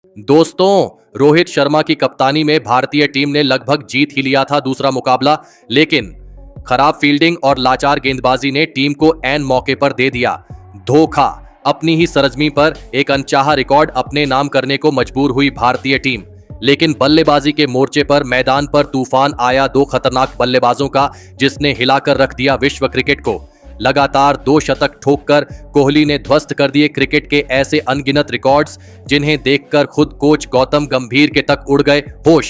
दोस्तों, रोहित शर्मा की कप्तानी में भारतीय टीम ने लगभग जीत ही लिया था दूसरा मुकाबला, लेकिन खराब फील्डिंग और लाचार गेंदबाजी ने टीम को ऐन मौके पर दे दिया धोखा। अपनी ही सरजमी पर एक अनचाहा रिकॉर्ड अपने नाम करने को मजबूर हुई भारतीय टीम, लेकिन बल्लेबाजी के मोर्चे पर मैदान पर तूफान आया दो खतरनाक बल्लेबाजों का, जिसने हिलाकर रख दिया विश्व क्रिकेट को। लगातार 2 शतक ठोककर कोहली ने ध्वस्त कर दिए क्रिकेट के ऐसे अनगिनत रिकॉर्ड्स, जिन्हें देखकर खुद कोच गौतम गंभीर के तक उड़ गए होश।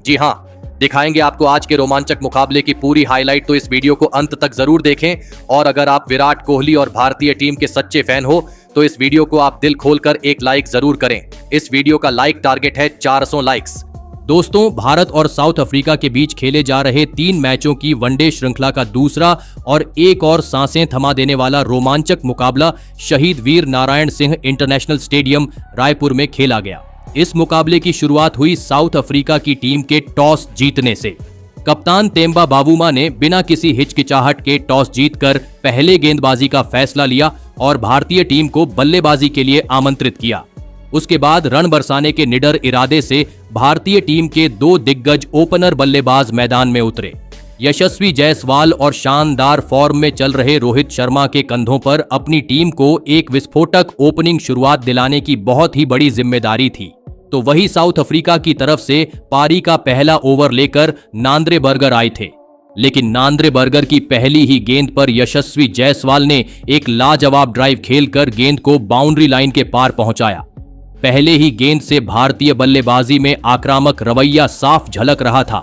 जी हां, दिखाएंगे आपको आज के रोमांचक मुकाबले की पूरी हाईलाइट, तो इस वीडियो को अंत तक जरूर देखें। और अगर आप विराट कोहली और भारतीय टीम के सच्चे फैन हो तो इस वीडियो को आप दिल खोलकर एक लाइक जरूर करें। इस वीडियो का लाइक टारगेट है 400 लाइक्स। दोस्तों, भारत और साउथ अफ्रीका के बीच खेले जा रहे 3 मैचों की वनडे श्रृंखला का दूसरा और एक और सांसें थमा देने वाला रोमांचक मुकाबला शहीद वीर नारायण सिंह इंटरनेशनल स्टेडियम रायपुर में खेला गया। इस मुकाबले की शुरुआत हुई साउथ अफ्रीका की टीम के टॉस जीतने से। कप्तान तेम्बा बावूमा ने बिना किसी हिचकिचाहट के टॉस जीतकर पहले गेंदबाजी का फैसला लिया और भारतीय टीम को बल्लेबाजी के लिए आमंत्रित किया। उसके बाद रन बरसाने के निडर इरादे से भारतीय टीम के 2 दिग्गज ओपनर बल्लेबाज मैदान में उतरे। यशस्वी जायसवाल और शानदार फॉर्म में चल रहे रोहित शर्मा के कंधों पर अपनी टीम को एक विस्फोटक ओपनिंग शुरुआत दिलाने की बहुत ही बड़ी जिम्मेदारी थी। तो वही साउथ अफ्रीका की तरफ से पारी का पहला ओवर लेकर नांद्रे बर्गर आए थे, लेकिन नांद्रे बर्गर की पहली ही गेंद पर यशस्वी जायसवाल ने एक लाजवाब ड्राइव खेलकर गेंद को बाउंड्री लाइन के पार पहुंचाया। पहले ही गेंद से भारतीय बल्लेबाजी में आक्रामक रवैया साफ झलक रहा था।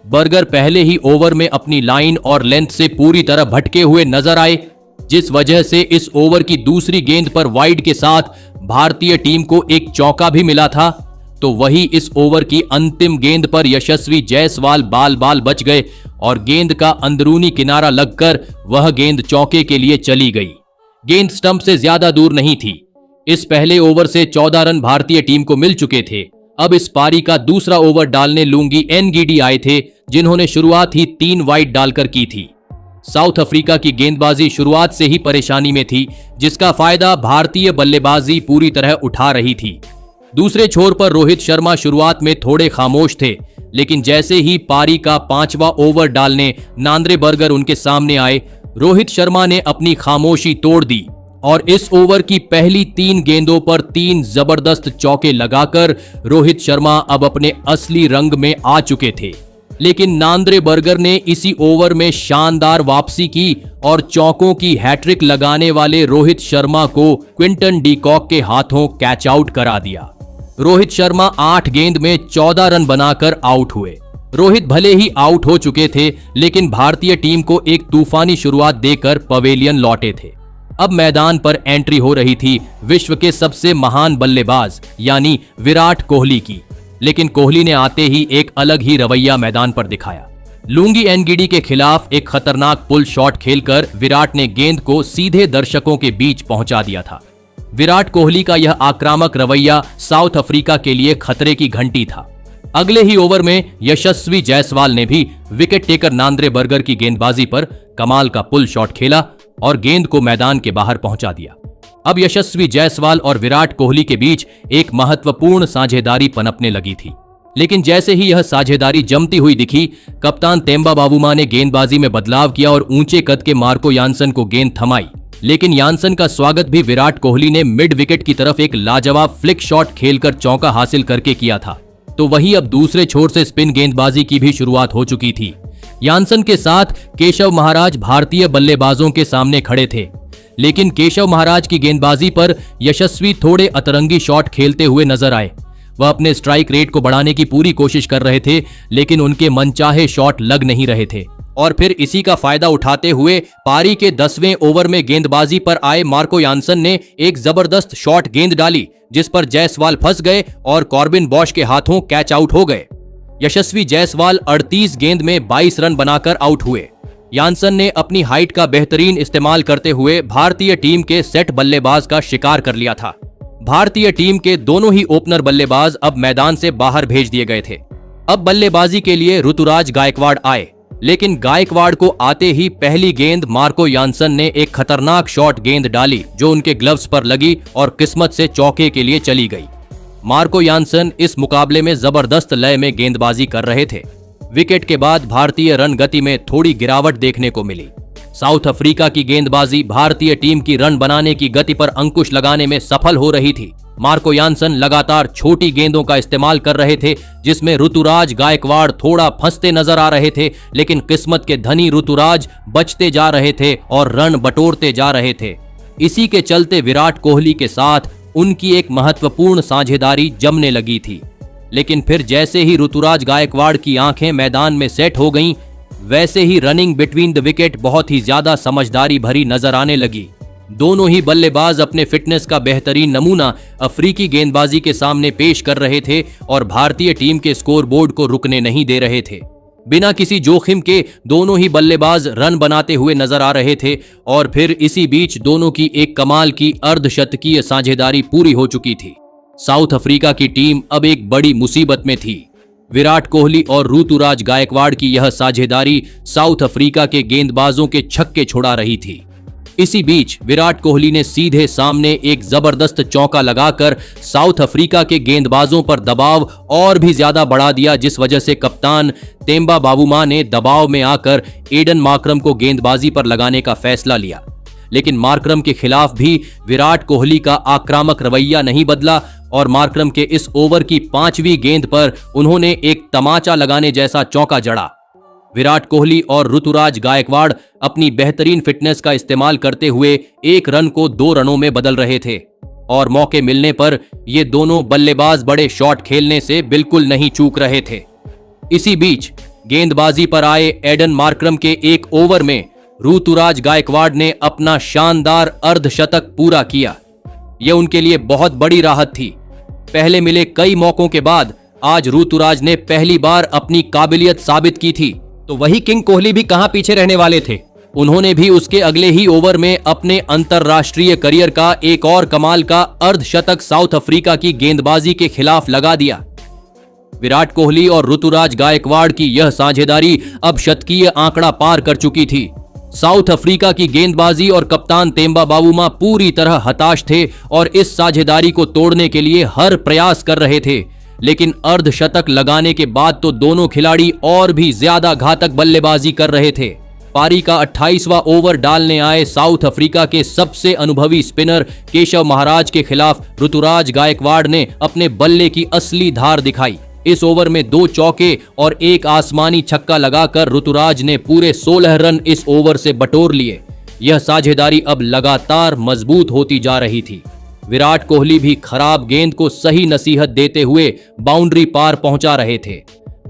बर्गर पहले ही ओवर में अपनी लाइन और लेंथ से पूरी तरह भटके हुए नजर आए, जिस वजह से इस ओवर की दूसरी गेंद पर वाइड के साथ भारतीय टीम को एक चौका भी मिला था। तो वही इस ओवर की अंतिम गेंद पर यशस्वी जायसवाल बाल बाल बच गए और गेंद का अंदरूनी किनारा लगकर वह गेंद चौके के लिए चली गई। गेंद स्टंप से ज्यादा दूर नहीं थी। इस पहले ओवर से 14 रन भारतीय टीम को मिल चुके थे। अब इस पारी का दूसरा ओवर डालने लुंगी एनगिडी आए थे, जिन्होंने शुरुआत ही 3 वाइड डालकर की थी। साउथ अफ्रीका की गेंदबाजी शुरुआत से ही परेशानी में थी, जिसका फायदा भारतीय बल्लेबाजी पूरी तरह उठा रही थी। दूसरे छोर पर रोहित शर्मा शुरुआत में थोड़े खामोश थे, लेकिन जैसे ही पारी का 5वां ओवर डालने नांद्रे बर्गर उनके सामने आए, रोहित शर्मा ने अपनी खामोशी तोड़ दी और इस ओवर की पहली 3 गेंदों पर 3 जबरदस्त चौके लगाकर रोहित शर्मा अब अपने असली रंग में आ चुके थे। लेकिन नांद्रे बर्गर ने इसी ओवर में शानदार वापसी की और चौकों की हैट्रिक लगाने वाले रोहित शर्मा को क्विंटन डी कॉक के हाथों कैच आउट करा दिया। रोहित शर्मा 8 गेंद में 14 रन बनाकर आउट हुए। रोहित भले ही आउट हो चुके थे, लेकिन भारतीय टीम को एक तूफानी शुरुआत देकर पवेलियन लौटे थे। अब मैदान पर एंट्री हो रही थी विश्व के सबसे महान बल्लेबाज यानी विराट कोहली की, लेकिन कोहली ने आते ही एक अलग ही रवैया मैदान पर दिखाया। लुंगी एनगिडी के खिलाफ एक खतरनाक पुल शॉट खेलकर विराट ने गेंद को सीधे दर्शकों के बीच पहुंचा दिया था। विराट कोहली का यह आक्रामक रवैया साउथ अफ्रीका के लिए खतरे की घंटी था। अगले ही ओवर में यशस्वी जायसवाल ने भी विकेट टेकर नांद्रे बर्गर की गेंदबाजी पर कमाल का पुल शॉट खेला और गेंद को मैदान के बाहर पहुंचा दिया। अब यशस्वी जायसवाल और विराट कोहली के बीच एक महत्वपूर्ण साझेदारी पनपने लगी थी, लेकिन जैसे ही यह साझेदारी जमती हुई दिखी, कप्तान तेम्बा बावूमा ने गेंदबाजी में बदलाव किया और ऊंचे कद के मार्को यानसन को गेंद थमाई। लेकिन यानसन का स्वागत भी विराट कोहली ने मिड विकेट की तरफ एक लाजवाब फ्लिक शॉट खेलकर चौका हासिल करके किया था। तो वही अब दूसरे छोर से स्पिन गेंदबाजी की भी शुरुआत हो चुकी थी। यानसन के साथ केशव महाराज भारतीय बल्लेबाजों के सामने खड़े थे, लेकिन केशव महाराज की गेंदबाजी पर यशस्वी थोड़े अतरंगी शॉट खेलते हुए नजर आए। वह अपने स्ट्राइक रेट को बढ़ाने की पूरी कोशिश कर रहे थे, लेकिन उनके मनचाहे शॉट लग नहीं रहे थे। और फिर इसी का फायदा उठाते हुए पारी के 10वें ओवर में गेंदबाजी पर आए मार्को यानसन ने एक जबरदस्त शॉट गेंद डाली, जिस पर जायसवाल फंस गए और कॉर्बिन बॉश के हाथों कैच आउट हो गए। यशस्वी जायसवाल 38 गेंद में 22 रन बनाकर आउट हुए। यानसन ने अपनी हाइट का बेहतरीन इस्तेमाल करते हुए भारतीय टीम के सेट बल्लेबाज का शिकार कर लिया था। भारतीय टीम के दोनों ही ओपनर बल्लेबाज अब मैदान से बाहर भेज दिए गए थे। अब बल्लेबाजी के लिए ऋतुराज गायकवाड़ आए, लेकिन गायकवाड़ को आते ही पहली गेंद मार्को यानसन ने एक खतरनाक शॉट गेंद डाली, जो उनके ग्लव्स पर लगी और किस्मत से चौके के लिए चली गई। मार्को यानसन इस मुकाबले में जबरदस्त लय में गेंदबाजी कर रहे थे। विकेट के बाद भारतीय रन गति में थोड़ी गिरावट देखने को मिली। साउथ अफ्रीका की गेंदबाजी भारतीय टीम की रन बनाने की गति पर अंकुश लगाने में सफल हो रही थी। मार्को यानसन लगातार छोटी गेंदों का इस्तेमाल कर रहे थे, जिसमें ऋतुराज गायकवाड़ थोड़ा फंसते नजर आ रहे थे, लेकिन किस्मत के धनी ऋतुराज बचते जा रहे थे और रन बटोरते जा रहे थे। इसी के चलते विराट कोहली के साथ उनकी एक महत्वपूर्ण साझेदारी जमने लगी थी। लेकिन फिर जैसे ही ऋतुराज गायकवाड़ की आंखें मैदान में सेट हो गईं, वैसे ही रनिंग बिटवीन द विकेट बहुत ही ज्यादा समझदारी भरी नजर आने लगी। दोनों ही बल्लेबाज अपने फिटनेस का बेहतरीन नमूना अफ्रीकी गेंदबाजी के सामने पेश कर रहे थे और भारतीय टीम के स्कोरबोर्ड को रुकने नहीं दे रहे थे। बिना किसी जोखिम के दोनों ही बल्लेबाज रन बनाते हुए नजर आ रहे थे और फिर इसी बीच दोनों की एक कमाल की अर्धशतकीय साझेदारी पूरी हो चुकी थी। साउथ अफ्रीका की टीम अब एक बड़ी मुसीबत में थी। विराट कोहली और ऋतुराज गायकवाड़ की यह साझेदारी साउथ अफ्रीका के गेंदबाजों के छक्के छुड़ा रही थी। इसी बीच विराट कोहली ने सीधे सामने एक जबरदस्त चौका लगाकर साउथ अफ्रीका के गेंदबाजों पर दबाव और भी ज्यादा बढ़ा दिया, जिस वजह से कप्तान तेम्बा बावुमा ने दबाव में आकर एडन मार्करम को गेंदबाजी पर लगाने का फैसला लिया। लेकिन मार्करम के खिलाफ भी विराट कोहली का आक्रामक रवैया नहीं बदला और मार्करम के इस ओवर की 5वीं गेंद पर उन्होंने एक तमाचा लगाने जैसा चौका जड़ा। विराट कोहली और ऋतुराज गायकवाड़ अपनी बेहतरीन फिटनेस का इस्तेमाल करते हुए एक रन को 2 रनों में बदल रहे थे और मौके मिलने पर ये दोनों बल्लेबाज बड़े शॉट खेलने से बिल्कुल नहीं चूक रहे थे। इसी बीच गेंदबाजी पर आए एडन मार्करम के एक ओवर में ऋतुराज गायकवाड़ ने अपना शानदार अर्धशतक पूरा किया। यह उनके लिए बहुत बड़ी राहत थी। पहले मिले कई मौकों के बाद आज ऋतुराज ने पहली बार अपनी काबिलियत साबित की थी, तो वही किंग कोहली भी कहां पीछे रहने वाले थे। उन्होंने भी उसके अगले ही ओवर में अपने अंतरराष्ट्रीय करियर का एक और कमाल का अर्धशतक साउथ अफ्रीका की गेंदबाजी के खिलाफ लगा दिया। विराट कोहली और ऋतुराज गायकवाड़ की यह साझेदारी अब शतकीय आंकड़ा पार कर चुकी थी। साउथ अफ्रीका की गेंदबाजी और कप्तान तेम्बा बावुमा पूरी तरह हताश थे और इस साझेदारी को तोड़ने के लिए हर प्रयास कर रहे थे। लेकिन अर्धशतक लगाने के बाद तो दोनों खिलाड़ी और भी ज्यादा घातक बल्लेबाजी कर रहे थे। पारी का 28वां ओवर डालने आए साउथ अफ्रीका के सबसे अनुभवी स्पिनर केशव महाराज के खिलाफ ऋतुराज गायकवाड़ ने अपने बल्ले की असली धार दिखाई। इस ओवर में 2 चौके और एक आसमानी छक्का लगाकर ऋतुराज ने पूरे 16 रन इस ओवर से बटोर लिए। यह साझेदारी अब लगातार मजबूत होती जा रही थी। विराट कोहली भी खराब गेंद को सही नसीहत देते हुए बाउंड्री पार पहुंचा रहे थे।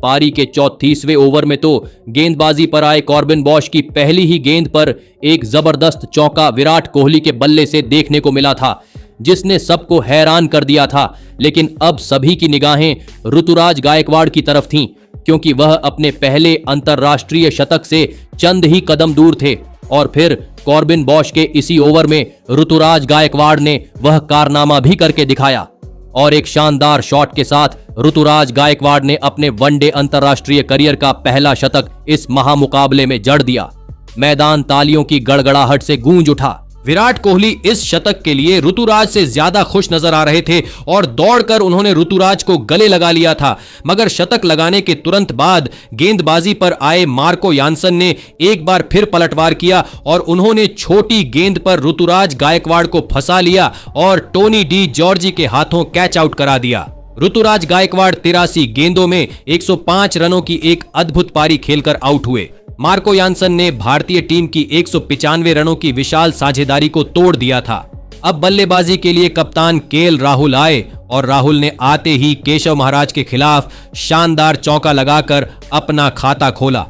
पारी के 34वें ओवर में तो गेंदबाजी पर आए कॉर्बिन बॉश की पहली ही गेंद पर एक जबरदस्त चौका विराट कोहली के बल्ले से देखने को मिला था, जिसने सबको हैरान कर दिया था। लेकिन अब सभी की निगाहें ऋतुराज गायकवाड़ की तरफ थीं, क्योंकि वह अपने पहले अंतरराष्ट्रीय शतक से चंद ही कदम दूर थे। और फिर कॉर्बिन बॉश के इसी ओवर में ऋतुराज गायकवाड़ ने वह कारनामा भी करके दिखाया और एक शानदार शॉट के साथ ऋतुराज गायकवाड़ ने अपने वनडे अंतरराष्ट्रीय करियर का पहला शतक इस महामुकाबले में जड़ दिया। मैदान तालियों की गड़गड़ाहट से गूंज उठा। विराट कोहली इस शतक के लिए ऋतुराज से ज्यादा खुश नजर आ रहे थे और दौड़कर उन्होंने ऋतुराज को गले लगा लिया था। मगर शतक लगाने के तुरंत बाद गेंदबाजी पर आए मार्को यानसन ने एक बार फिर पलटवार किया और उन्होंने छोटी गेंद पर ऋतुराज गायकवाड़ को फंसा लिया और टोनी डी जॉर्जी के हाथों कैच आउट करा दिया। ऋतुराज गायकवाड़ 83 गेंदों में 105 रनों की एक अद्भुत पारी खेलकर आउट हुए। मार्को यानसन ने भारतीय टीम की 195 रनों की विशाल साझेदारी को तोड़ दिया था। अब बल्लेबाजी के लिए कप्तान केएल राहुल आए और राहुल ने आते ही केशव महाराज के खिलाफ शानदार चौका लगाकर अपना खाता खोला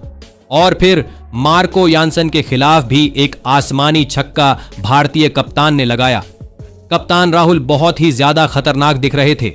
और फिर मार्को यानसन के खिलाफ भी एक आसमानी छक्का भारतीय कप्तान ने लगाया। कप्तान राहुल बहुत ही ज्यादा खतरनाक दिख रहे थे,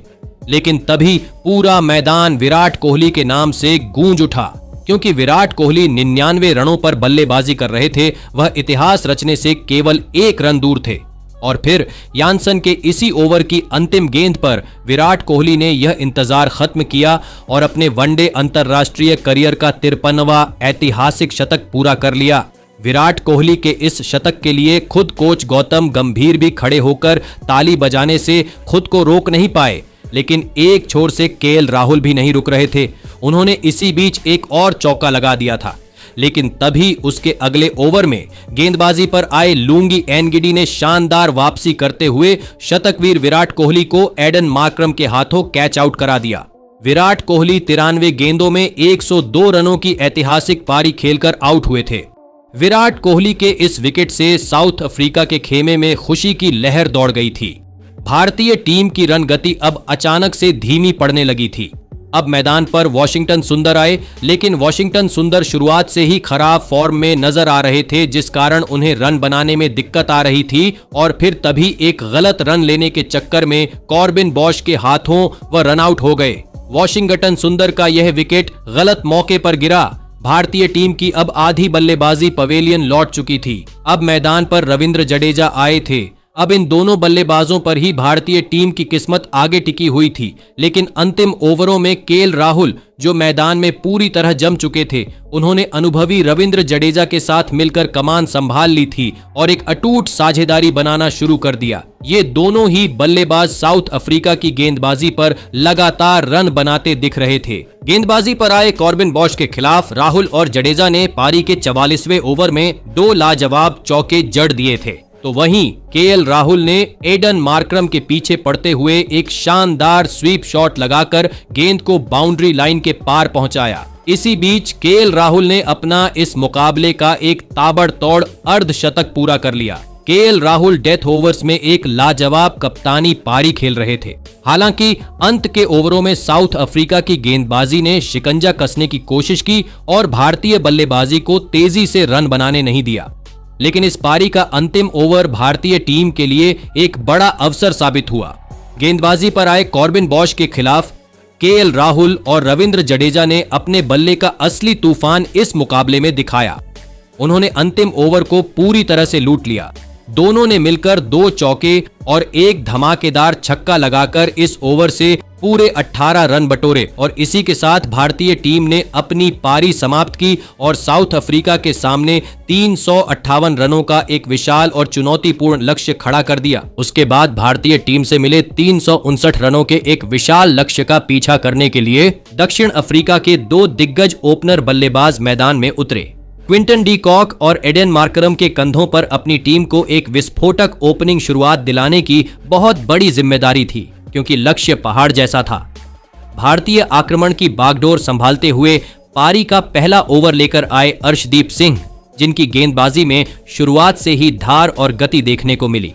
लेकिन तभी पूरा मैदान विराट कोहली के नाम से गूंज उठा, क्योंकि विराट कोहली 99 रनों पर बल्लेबाजी कर रहे थे। वह इतिहास रचने से केवल 1 रन दूर थे। और फिर यानसन के इसी ओवर की अंतिम गेंद पर विराट कोहली ने यह इंतजार खत्म किया और अपने वनडे अंतरराष्ट्रीय करियर का 53वां ऐतिहासिक शतक पूरा कर लिया। विराट कोहली के इस शतक के लिए खुद कोच गौतम गंभीर भी खड़े होकर ताली बजाने से खुद को रोक नहीं पाए। लेकिन एक छोर से केएल राहुल भी नहीं रुक रहे थे। उन्होंने इसी बीच एक और चौका लगा दिया था, लेकिन तभी उसके अगले ओवर में गेंदबाजी पर आए लुंगी एनगिडी ने शानदार वापसी करते हुए शतकवीर विराट कोहली को एडन मार्करम के हाथों कैच आउट करा दिया। विराट कोहली 93 गेंदों में 102 रनों की ऐतिहासिक पारी खेलकर आउट हुए थे। विराट कोहली के इस विकेट से साउथ अफ्रीका के खेमे में खुशी की लहर दौड़ गई थी। भारतीय टीम की रन गति अब अचानक से धीमी पड़ने लगी थी। अब मैदान पर वॉशिंगटन सुंदर आए, लेकिन वॉशिंगटन सुंदर शुरुआत से ही खराब फॉर्म में नजर आ रहे थे, जिस कारण उन्हें रन बनाने में दिक्कत आ रही थी। और फिर तभी एक गलत रन लेने के चक्कर में कॉर्बिन बॉश के हाथों वह रन आउट हो गए। वॉशिंगटन सुंदर का यह विकेट गलत मौके पर गिरा। भारतीय टीम की अब आधी बल्लेबाजी पवेलियन लौट चुकी थी। अब मैदान पर रविंद्र जडेजा आए थे। अब इन दोनों बल्लेबाजों पर ही भारतीय टीम की किस्मत आगे टिकी हुई थी, लेकिन अंतिम ओवरों में केएल राहुल, जो मैदान में पूरी तरह जम चुके थे, उन्होंने अनुभवी रविंद्र जडेजा के साथ मिलकर कमान संभाल ली थी और एक अटूट साझेदारी बनाना शुरू कर दिया। ये दोनों ही बल्लेबाज साउथ अफ्रीका की गेंदबाजी पर लगातार रन बनाते दिख रहे थे। गेंदबाजी पर आए कॉर्बिन बॉश के खिलाफ राहुल और जडेजा ने पारी के 44वें ओवर में 2 लाजवाब चौके जड़ दिए थे। तो वहीं केएल राहुल ने एडन मार्करम के पीछे पड़ते हुए एक शानदार स्वीप शॉट लगाकर गेंद को बाउंड्री लाइन के पार पहुंचाया। इसी बीच केएल राहुल ने अपना इस मुकाबले का एक ताबड़तोड़ अर्धशतक पूरा कर लिया। केएल राहुल डेथ ओवर्स में एक लाजवाब कप्तानी पारी खेल रहे थे। हालांकि अंत के ओवरों में साउथ अफ्रीका की गेंदबाजी ने शिकंजा कसने की कोशिश की और भारतीय बल्लेबाजी को तेजी से रन बनाने नहीं दिया, लेकिन इस पारी का अंतिम ओवर भारतीय टीम के लिए एक बड़ा अवसर साबित हुआ। गेंदबाजी पर आए कॉर्बिन बॉश के खिलाफ केएल राहुल और रविंद्र जडेजा ने अपने बल्ले का असली तूफान इस मुकाबले में दिखाया। उन्होंने अंतिम ओवर को पूरी तरह से लूट लिया। दोनों ने मिलकर 2 चौके और एक धमाकेदार छक्का लगाकर इस ओवर से पूरे 18 रन बटोरे और इसी के साथ भारतीय टीम ने अपनी पारी समाप्त की और साउथ अफ्रीका के सामने 358 रनों का एक विशाल और चुनौतीपूर्ण लक्ष्य खड़ा कर दिया। उसके बाद भारतीय टीम से मिले 359 रनों के एक विशाल लक्ष्य का पीछा करने के लिए दक्षिण अफ्रीका के 2 दिग्गज ओपनर बल्लेबाज मैदान में उतरे। क्विंटन डी कॉक और एडन मार्करम के कंधों पर अपनी टीम को एक विस्फोटक ओपनिंग शुरुआत दिलाने की बहुत बड़ी जिम्मेदारी थी, क्योंकि लक्ष्य पहाड़ जैसा था। भारतीय आक्रमण की बागडोर संभालते हुए पारी का पहला ओवर लेकर आए अर्शदीप सिंह, जिनकी गेंदबाजी में शुरुआत से ही धार और गति देखने को मिली।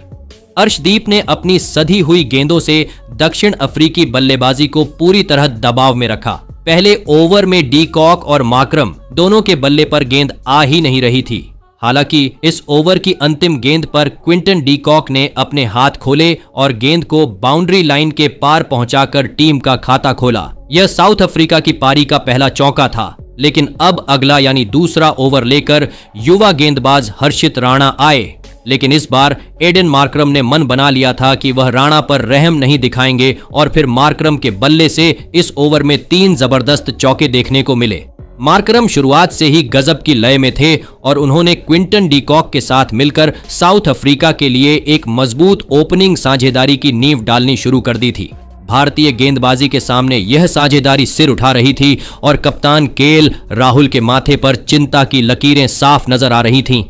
अर्शदीप ने अपनी सधी हुई गेंदों से दक्षिण अफ्रीकी बल्लेबाजी को पूरी तरह दबाव में रखा। पहले ओवर में डी कॉक और मार्करम दोनों के बल्ले पर गेंद आ ही नहीं रही थी। हालांकि इस ओवर की अंतिम गेंद पर क्विंटन डी कॉक ने अपने हाथ खोले और गेंद को बाउंड्री लाइन के पार पहुंचाकर टीम का खाता खोला। यह साउथ अफ्रीका की पारी का पहला चौका था, लेकिन अब अगला यानी दूसरा ओवर लेकर युवा गेंदबाज हर्षित राणा आए। लेकिन इस बार एडन मार्करम ने मन बना लिया था कि वह राणा पर रहम नहीं दिखाएंगे और फिर मार्करम के बल्ले से इस ओवर में 3 जबरदस्त चौके देखने को मिले। मार्करम शुरुआत से ही गजब की लय में थे और उन्होंने क्विंटन डी कॉक के साथ मिलकर साउथ अफ्रीका के लिए एक मजबूत ओपनिंग साझेदारी की नींव डालनी शुरू कर दी थी। भारतीय गेंदबाजी के सामने यह साझेदारी सिर उठा रही थी और कप्तान केएल राहुल के माथे पर चिंता की लकीरें साफ नजर आ रही थीं।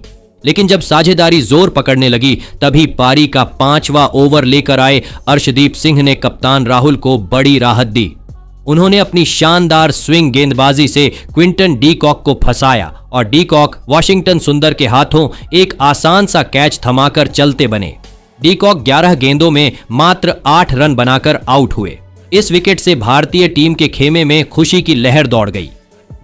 लेकिन जब साझेदारी जोर पकड़ने लगी, तभी पारी का 5वां ओवर लेकर आए अर्शदीप सिंह ने कप्तान राहुल को बड़ी राहत दी। उन्होंने अपनी शानदार स्विंग गेंदबाजी से क्विंटन डी कॉक को फंसाया और डी कॉक वॉशिंगटन सुंदर के हाथों एक आसान सा कैच थमाकर चलते बने। डी कॉक 11 गेंदों में मात्र 8 रन बनाकर आउट हुए। इस विकेट से भारतीय टीम के खेमे में खुशी की लहर दौड़ गई।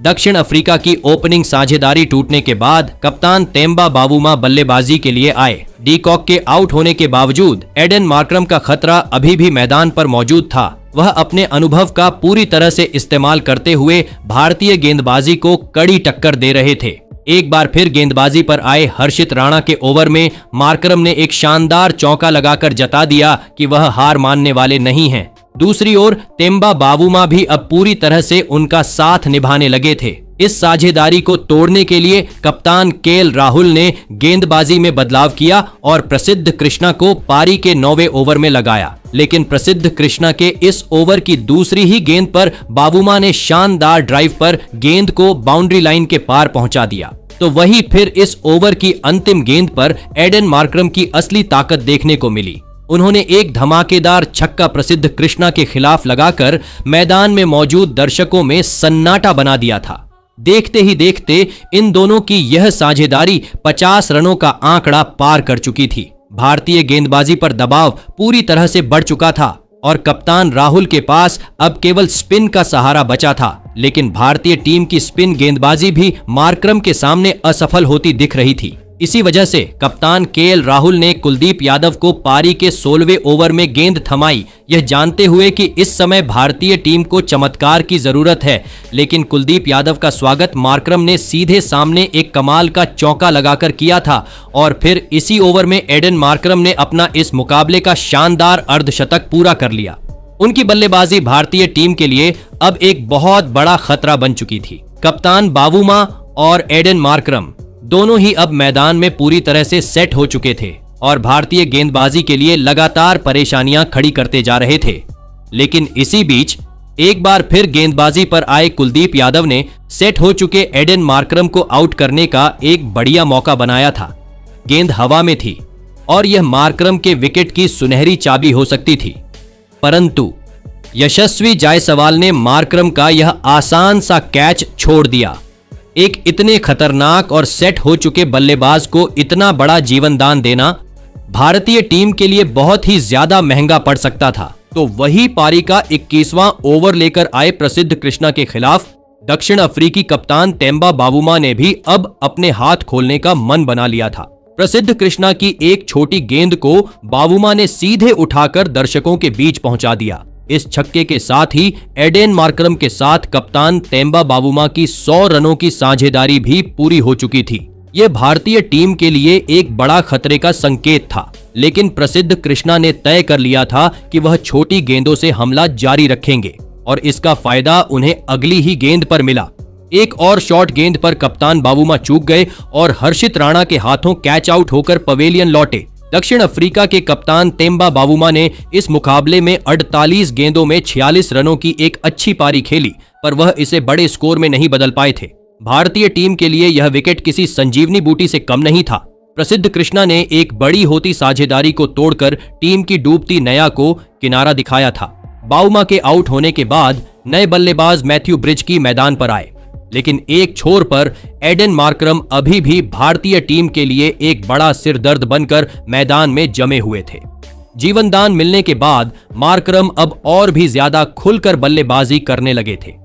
दक्षिण अफ्रीका की ओपनिंग साझेदारी टूटने के बाद कप्तान तेम्बा बावूमा बल्लेबाजी के लिए आए। डी कॉक के आउट होने के बावजूद एडन मार्करम का खतरा अभी भी मैदान पर मौजूद था। वह अपने अनुभव का पूरी तरह से इस्तेमाल करते हुए भारतीय गेंदबाजी को कड़ी टक्कर दे रहे थे। एक बार फिर गेंदबाजी पर आए हर्षित राणा के ओवर में मार्करम ने एक शानदार चौका लगाकर जता दिया कि वह हार मानने वाले नहीं हैं। दूसरी ओर तेम्बा बावूमा भी अब पूरी तरह से उनका साथ निभाने लगे थे। इस साझेदारी को तोड़ने के लिए कप्तान केएल राहुल ने गेंदबाजी में बदलाव किया और प्रसिद्ध कृष्णा को पारी के 9वें ओवर में लगाया। लेकिन प्रसिद्ध कृष्णा के इस ओवर की दूसरी ही गेंद पर बावुमा ने शानदार ड्राइव पर गेंद को बाउंड्री लाइन के पार पहुंचा दिया। तो वही फिर इस ओवर की अंतिम गेंद पर एडन मार्करम की असली ताकत देखने को मिली। उन्होंने एक धमाकेदार छक्का प्रसिद्ध कृष्णा के खिलाफ लगाकर मैदान में मौजूद दर्शकों में सन्नाटा बना दिया था। देखते ही देखते इन दोनों की यह साझेदारी 50 रनों का आंकड़ा पार कर चुकी थी। भारतीय गेंदबाजी पर दबाव पूरी तरह से बढ़ चुका था और कप्तान राहुल के पास अब केवल स्पिन का सहारा बचा था। लेकिन भारतीय टीम की स्पिन गेंदबाजी भी मार्करम के सामने असफल होती दिख रही थी। इसी वजह से कप्तान केएल राहुल ने कुलदीप यादव को पारी के 16वें ओवर में गेंद थमाई, यह जानते हुए कि इस समय भारतीय टीम को चमत्कार की जरूरत है। लेकिन कुलदीप यादव का स्वागत मार्करम ने सीधे सामने एक कमाल का चौका लगाकर किया था और फिर इसी ओवर में एडन मार्करम ने अपना इस मुकाबले का शानदार अर्धशतक पूरा कर लिया। उनकी बल्लेबाजी भारतीय टीम के लिए अब एक बहुत बड़ा खतरा बन चुकी थी। कप्तान बावुमा और एडन मार्करम दोनों ही अब मैदान में पूरी तरह से सेट हो चुके थे और भारतीय गेंदबाजी के लिए लगातार परेशानियां खड़ी करते जा रहे थे। लेकिन इसी बीच एक बार फिर गेंदबाजी पर आए कुलदीप यादव ने सेट हो चुके एडन मार्करम को आउट करने का एक बढ़िया मौका बनाया था। गेंद हवा में थी और यह मार्करम के विकेट की सुनहरी चाबी हो सकती थी, परंतु यशस्वी जायसवाल ने मार्करम का यह आसान सा कैच छोड़ दिया। एक इतने खतरनाक और सेट हो चुके बल्लेबाज को इतना बड़ा जीवन दान देना भारतीय टीम के लिए बहुत ही ज्यादा महंगा पड़ सकता था। तो वही पारी का 21वां ओवर लेकर आए प्रसिद्ध कृष्णा के खिलाफ दक्षिण अफ्रीकी कप्तान तेम्बा बावुमा ने भी अब अपने हाथ खोलने का मन बना लिया था। प्रसिद्ध कृष्णा की एक छोटी गेंद को बावुमा ने सीधे उठाकर दर्शकों के बीच पहुंचा दिया। इस छक्के के साथ ही एडन मार्करम के साथ कप्तान तेम्बा बावुमा की 100 रनों की साझेदारी भी पूरी हो चुकी थी। यह भारतीय टीम के लिए एक बड़ा खतरे का संकेत था। लेकिन प्रसिद्ध कृष्णा ने तय कर लिया था कि वह छोटी गेंदों से हमला जारी रखेंगे और इसका फायदा उन्हें अगली ही गेंद पर मिला। एक और शॉर्ट गेंद पर कप्तान बावुमा चूक गए और हर्षित राणा के हाथों कैच आउट होकर पवेलियन लौटे। दक्षिण अफ्रीका के कप्तान तेम्बा बावुमा ने इस मुकाबले में 48 गेंदों में 46 रनों की एक अच्छी पारी खेली, पर वह इसे बड़े स्कोर में नहीं बदल पाए थे। भारतीय टीम के लिए यह विकेट किसी संजीवनी बूटी से कम नहीं था। प्रसिद्ध कृष्णा ने एक बड़ी होती साझेदारी को तोड़कर टीम की डूबती नया को किनारा दिखाया था। बावुमा के आउट होने के बाद नए बल्लेबाज मैथ्यू ब्रिजकी मैदान पर आए, लेकिन एक छोर पर एडन मार्करम अभी भी भारतीय टीम के लिए एक बड़ा सिरदर्द बनकर मैदान में जमे हुए थे। जीवनदान मिलने के बाद मार्करम अब और भी ज्यादा खुलकर बल्लेबाजी करने लगे थे।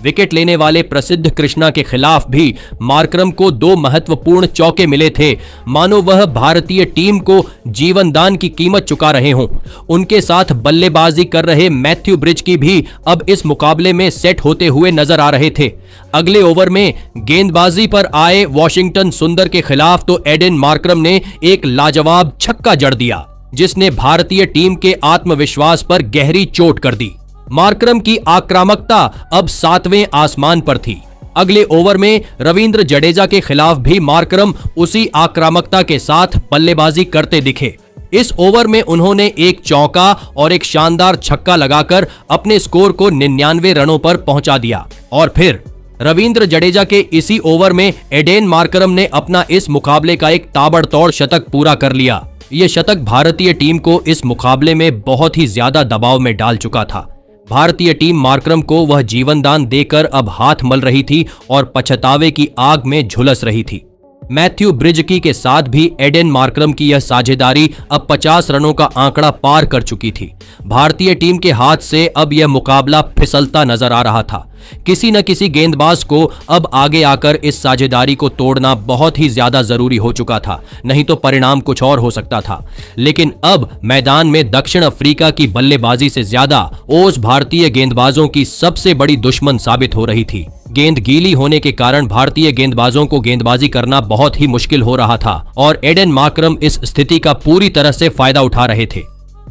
विकेट लेने वाले प्रसिद्ध कृष्णा के खिलाफ भी मार्करम को 2 महत्वपूर्ण चौके मिले थे, मानो वह भारतीय टीम को जीवनदान की कीमत चुका रहे हों। उनके साथ बल्लेबाजी कर रहे मैथ्यू ब्रिजकी भी अब इस मुकाबले में सेट होते हुए नजर आ रहे थे। अगले ओवर में गेंदबाजी पर आए वॉशिंगटन सुंदर के खिलाफ तो एडन मार्करम ने एक लाजवाब छक्का जड़ दिया, जिसने भारतीय टीम के आत्मविश्वास पर गहरी चोट कर दी। मार्करम की आक्रामकता अब 7वें आसमान पर थी। अगले ओवर में रविंद्र जडेजा के खिलाफ भी मार्करम उसी आक्रामकता के साथ बल्लेबाजी करते दिखे। इस ओवर में उन्होंने एक चौका और एक शानदार छक्का लगाकर अपने स्कोर को 99 रनों पर पहुंचा दिया और फिर रविंद्र जडेजा के इसी ओवर में एडन मार्करम ने अपना इस मुकाबले का एक ताबड़तोड़ शतक पूरा कर लिया। यह शतक भारतीय टीम को इस मुकाबले में बहुत ही ज्यादा दबाव में डाल चुका था। भारतीय टीम मार्करम को वह जीवनदान देकर अब हाथ मल रही थी और पछतावे की आग में झुलस रही थी। मैथ्यू ब्रिजकी के साथ भी एडन मार्करम की यह साझेदारी अब 50 रनों का आंकड़ा पार कर चुकी थी। भारतीय टीम के हाथ से अब यह मुकाबला फिसलता नजर आ रहा था। किसी न किसी गेंदबाज को अब आगे आकर इस साझेदारी को तोड़ना बहुत ही ज्यादा जरूरी हो चुका था, नहीं तो परिणाम कुछ और हो सकता था। लेकिन अब मैदान में दक्षिण अफ्रीका की बल्लेबाजी से ज्यादा ओस भारतीय गेंदबाजों की सबसे बड़ी दुश्मन साबित हो रही थी। गेंद गीली होने के कारण भारतीय गेंदबाजों को गेंदबाजी करना बहुत ही मुश्किल हो रहा था और एडन मार्करम इस स्थिति का पूरी तरह से फायदा उठा रहे थे।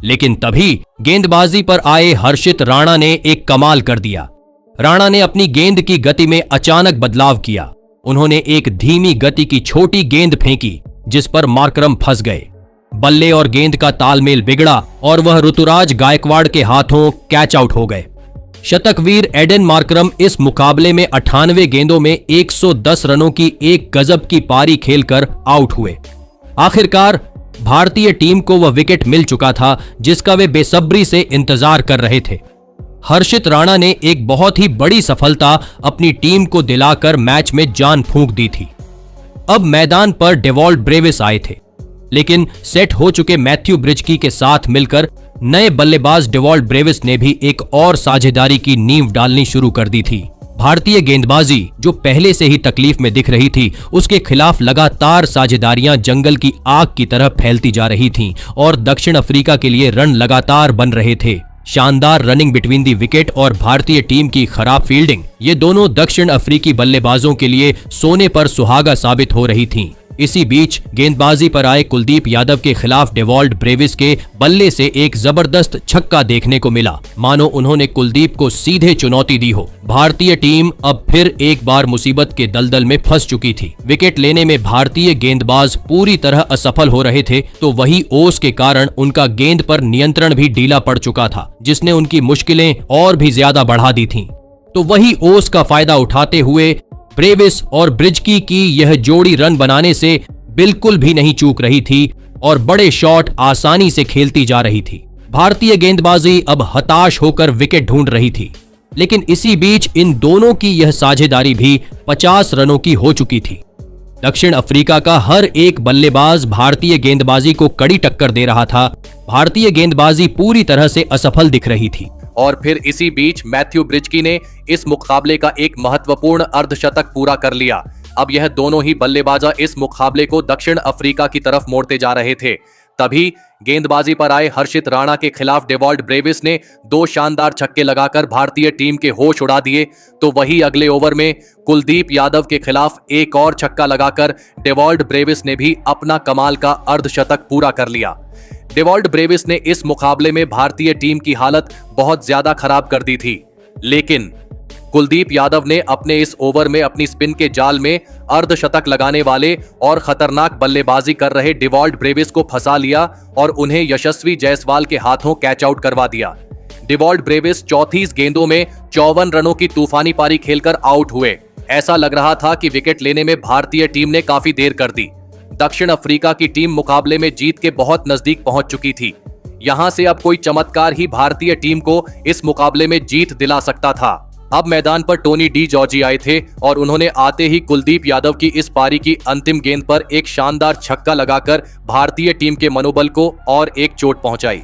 लेकिन तभी गेंदबाजी पर आए हर्षित राणा ने एक कमाल कर दिया। राणा ने अपनी गेंद की गति में अचानक बदलाव किया। उन्होंने एक धीमी गति की छोटी गेंद फेंकी जिस पर मार्करम फंस गए। बल्ले और गेंद का तालमेल बिगड़ा और वह ऋतुराज गायकवाड़ के हाथों कैच आउट हो गए। शतकवीर एडन मार्करम इस मुकाबले में 98 गेंदों में 110 रनों की एक गजब की पारी खेलकर आउट हुए। आखिरकार भारतीय टीम को वह विकेट मिल चुका था जिसका वे बेसब्री से इंतजार कर रहे थे। हर्षित राणा ने एक बहुत ही बड़ी सफलता अपनी टीम को दिलाकर मैच में जान फूंक दी थी। अब मैदान पर डेवॉल्ट ब्रेविस आए थे, लेकिन सेट हो चुके मैथ्यू ब्रिजकी के साथ मिलकर नए बल्लेबाज डेवॉल्ट ब्रेविस ने भी एक और साझेदारी की नींव डालनी शुरू कर दी थी। भारतीय गेंदबाजी जो पहले से ही तकलीफ में दिख रही थी, उसके खिलाफ लगातार साझेदारियां जंगल की आग की तरह फैलती जा रही थीं और दक्षिण अफ्रीका के लिए रन लगातार बन रहे थे। शानदार रनिंग बिटवीन द विकेट और भारतीय टीम की खराब फील्डिंग, ये दोनों दक्षिण अफ्रीकी बल्लेबाजों के लिए सोने पर सुहागा साबित हो रही थीं। इसी बीच गेंदबाजी पर आए कुलदीप यादव के खिलाफ डेवॉल्ट ब्रेविस के बल्ले से एक जबरदस्त छक्का देखने को मिला, मानो उन्होंने कुलदीप को सीधे चुनौती दी हो। भारतीय टीम अब फिर एक बार मुसीबत के दलदल में फंस चुकी थी। विकेट लेने में भारतीय गेंदबाज पूरी तरह असफल हो रहे थे, तो वही ओस के कारण उनका गेंद पर नियंत्रण भी ढीला पड़ चुका था, जिसने उनकी मुश्किलें और भी ज्यादा बढ़ा दी थीं। तो वही ओस का फायदा उठाते हुए ब्रेविस और ब्रिजकी की यह जोड़ी रन बनाने से बिल्कुल भी नहीं चूक रही थी और बड़े शॉट आसानी से खेलती जा रही थी। भारतीय गेंदबाजी अब हताश होकर विकेट ढूंढ रही थी, लेकिन इसी बीच इन दोनों की यह साझेदारी भी 50 रनों की हो चुकी थी। दक्षिण अफ्रीका का हर एक बल्लेबाज भारतीय गेंदबाजी को कड़ी टक्कर दे रहा था। भारतीय गेंदबाजी पूरी तरह से असफल दिख रही थी। और फिर इसी बीच मैथ्यू ब्रिजकी ने इस मुकाबले का एक महत्वपूर्ण अर्धशतक पूरा कर लिया। अब यह दोनों ही बल्लेबाजा इस मुकाबले को दक्षिण अफ्रीका की तरफ मोड़ते जा रहे थे। तभी गेंदबाजी पर आए हर्षित राणा के खिलाफ डेवॉल्ट ब्रेविस ने 2 शानदार छक्के लगाकर भारतीय टीम के होश उड़ा दिए। तो वही अगले ओवर में कुलदीप यादव के खिलाफ एक और छक्का लगाकर डेवॉल्ट ब्रेविस ने भी अपना कमाल का अर्धशतक पूरा कर लिया। डेवॉल्ट ब्रेविस ने इस मुकाबले में भारतीय टीम की हालत बहुत ज्यादा खराब कर दी थी, लेकिन कुलदीप यादव ने अपने इस ओवर में अपनी स्पिन के जाल में अर्धशतक लगाने वाले और खतरनाक बल्लेबाजी कर रहे डेवॉल्ट ब्रेविस को फंसा लिया और उन्हें यशस्वी जायसवाल के हाथों कैच आउट करवा दिया। डेवॉल्ट ब्रेविस 34 गेंदों में 54 रनों की तूफानी पारी खेलकर आउट हुए। ऐसा लग रहा था कि विकेट लेने में भारतीय टीम ने काफी देर कर दी। दक्षिण अफ्रीका की टीम मुकाबले में जीत के बहुत नजदीक पहुंच चुकी थी। यहां से अब कोई चमत्कार ही भारतीय टीम को इस मुकाबले में जीत दिला सकता था। अब मैदान पर टोनी डी जॉर्जी आए थे और उन्होंने आते ही कुलदीप यादव की इस पारी की अंतिम गेंद पर एक शानदार छक्का लगाकर भारतीय टीम के मनोबल को और एक चोट पहुंचाई।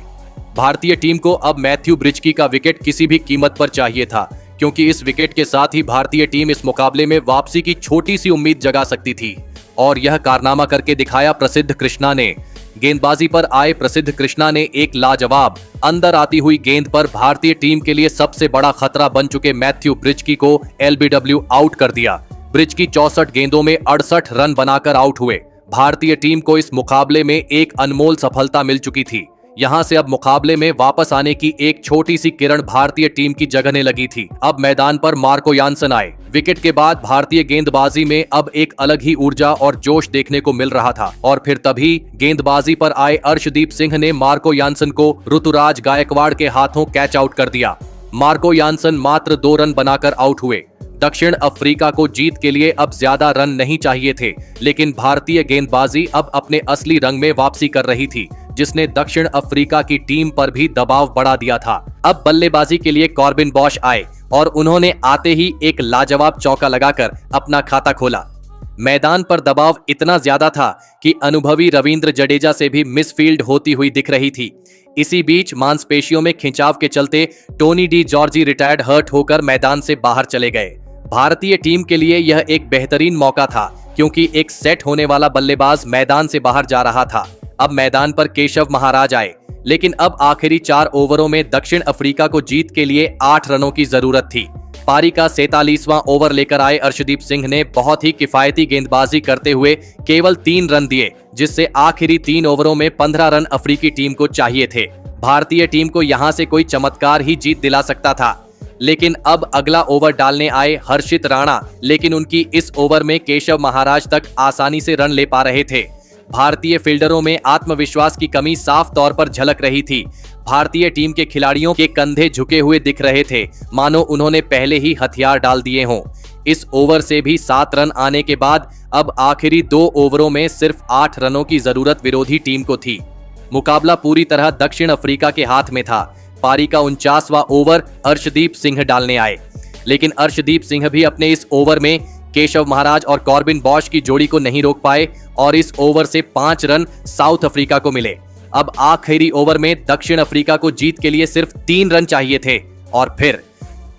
भारतीय टीम को अब मैथ्यू ब्रिजकी का विकेट किसी भी कीमत पर चाहिए था, क्योंकि इस विकेट के साथ ही भारतीय टीम इस मुकाबले में वापसी की छोटी सी उम्मीद जगा सकती थी। और यह कारनामा करके दिखाया प्रसिद्ध कृष्णा ने। गेंदबाजी पर आए प्रसिद्ध कृष्णा ने एक लाजवाब अंदर आती हुई गेंद पर भारतीय टीम के लिए सबसे बड़ा खतरा बन चुके मैथ्यू ब्रिजकी को एलबीडब्ल्यू आउट कर दिया। ब्रिजकी 64 गेंदों में 68 रन बनाकर आउट हुए। भारतीय टीम को इस मुकाबले में एक अनमोल सफलता मिल चुकी थी। यहां से अब मुकाबले में वापस आने की एक छोटी सी किरण भारतीय टीम की जगने लगी थी। अब मैदान पर मार्को यान्सन आए। विकेट के बाद भारतीय गेंदबाजी में अब एक अलग ही ऊर्जा और जोश देखने को मिल रहा था। और फिर तभी गेंदबाजी पर आए अर्शदीप सिंह ने मार्को यान्सन को ऋतुराज गायकवाड़ के हाथों कैच आउट कर दिया। मार्को यान्सन मात्र 2 रन बनाकर आउट हुए। दक्षिण अफ्रीका को जीत के लिए अब ज्यादा रन नहीं चाहिए थे, लेकिन भारतीय गेंदबाजी अब अपने असली रंग में वापसी कर रही थी, जिसने दक्षिण अफ्रीका की टीम पर भी दबाव बढ़ा दिया था। अब बल्लेबाजी के लिए कॉर्बिन बॉश आए और उन्होंने आते ही एक लाजवाब चौका लगाकर अपना खाता खोला। मैदान पर दबाव इतना ज्यादा था कि अनुभवी रविंद्र जडेजा से भी मिसफील्ड होती हुई दिख रही थी। इसी बीच मांसपेशियों में खिंचाव के चलते Tony de Zorzi retired hurt होकर मैदान से बाहर चले गए। भारतीय टीम के लिए यह एक बेहतरीन मौका था, क्योंकि एक सेट होने वाला बल्लेबाज मैदान से बाहर जा रहा था। अब मैदान पर केशव महाराज आए, लेकिन अब आखिरी 4 ओवरों में दक्षिण अफ्रीका को जीत के लिए 8 रनों की जरूरत थी। पारी का 47वां ओवर लेकर आए अर्शदीप सिंह ने बहुत ही किफायती गेंदबाजी करते हुए केवल 3 रन दिए, जिससे आखिरी 3 ओवरों में 15 रन अफ्रीकी टीम को चाहिए थे। भारतीय टीम को यहां से कोई चमत्कार ही जीत दिला सकता था। लेकिन अब अगला ओवर डालने आए हर्षित राणा, लेकिन उनकी इस ओवर में केशव महाराज तक आसानी से रन ले पा रहे थे। भारतीय फील्डरों में आत्मविश्वास की कमी साफ तौर पर झलक रही थी। भारतीय टीम के खिलाड़ियों के कंधे झुके हुए दिख रहे थे, मानो उन्होंने पहले ही हथियार डाल दिए हों। इस ओवर से भी 7 रन आने के बाद अब आखिरी 2 ओवरों में सिर्फ 8 रनों की जरूरत विरोधी टीम को थी। मुकाबला पूरी तरह दक्षिण अफ्रीका के हाथ में था। पारी का 49वां ओवर अर्शदीप सिंह डालने आए, लेकिन अर्शदीप सिंह भी अपने इस ओवर में केशव महाराज और कॉर्बिन बॉश की जोड़ी को नहीं रोक पाए और इस ओवर से 5 रन साउथ अफ्रीका को मिले। अब आखिरी ओवर में दक्षिण अफ्रीका को जीत के लिए सिर्फ 3 रन चाहिए थे और फिर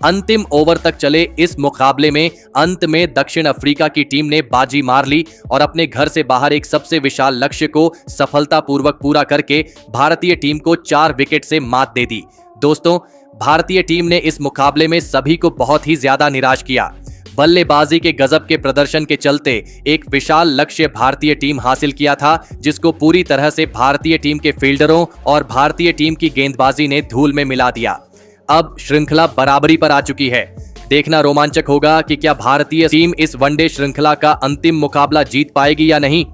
अंतिम ओवर तक चले इस मुकाबले में अंत में दक्षिण अफ्रीका की टीम ने बाजी मार ली और अपने घर से बाहर एक सबसे विशाल लक्ष्य को सफलतापूर्वक पूरा करके भारतीय टीम को 4 विकेट से मात दे दी। दोस्तों, भारतीय टीम ने इस मुकाबले में सभी को बहुत ही ज्यादा निराश किया। बल्लेबाजी के गजब के प्रदर्शन के चलते एक विशाल लक्ष्य भारतीय टीम हासिल किया था, जिसको पूरी तरह से भारतीय टीम के फील्डरों और भारतीय टीम की गेंदबाजी ने धूल में मिला दिया। अब श्रृंखला बराबरी पर आ चुकी है। देखना रोमांचक होगा कि क्या भारतीय टीम इस वनडे श्रृंखला का अंतिम मुकाबला जीत पाएगी या नहीं।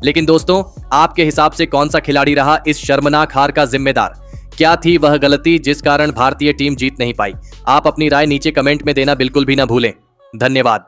लेकिन दोस्तों, आपके हिसाब से कौन सा खिलाड़ी रहा इस शर्मनाक हार का जिम्मेदार? क्या थी वह गलती जिस कारण भारतीय टीम जीत नहीं पाई? आप अपनी राय नीचे कमेंट में देना बिल्कुल भी ना भूलें। धन्यवाद।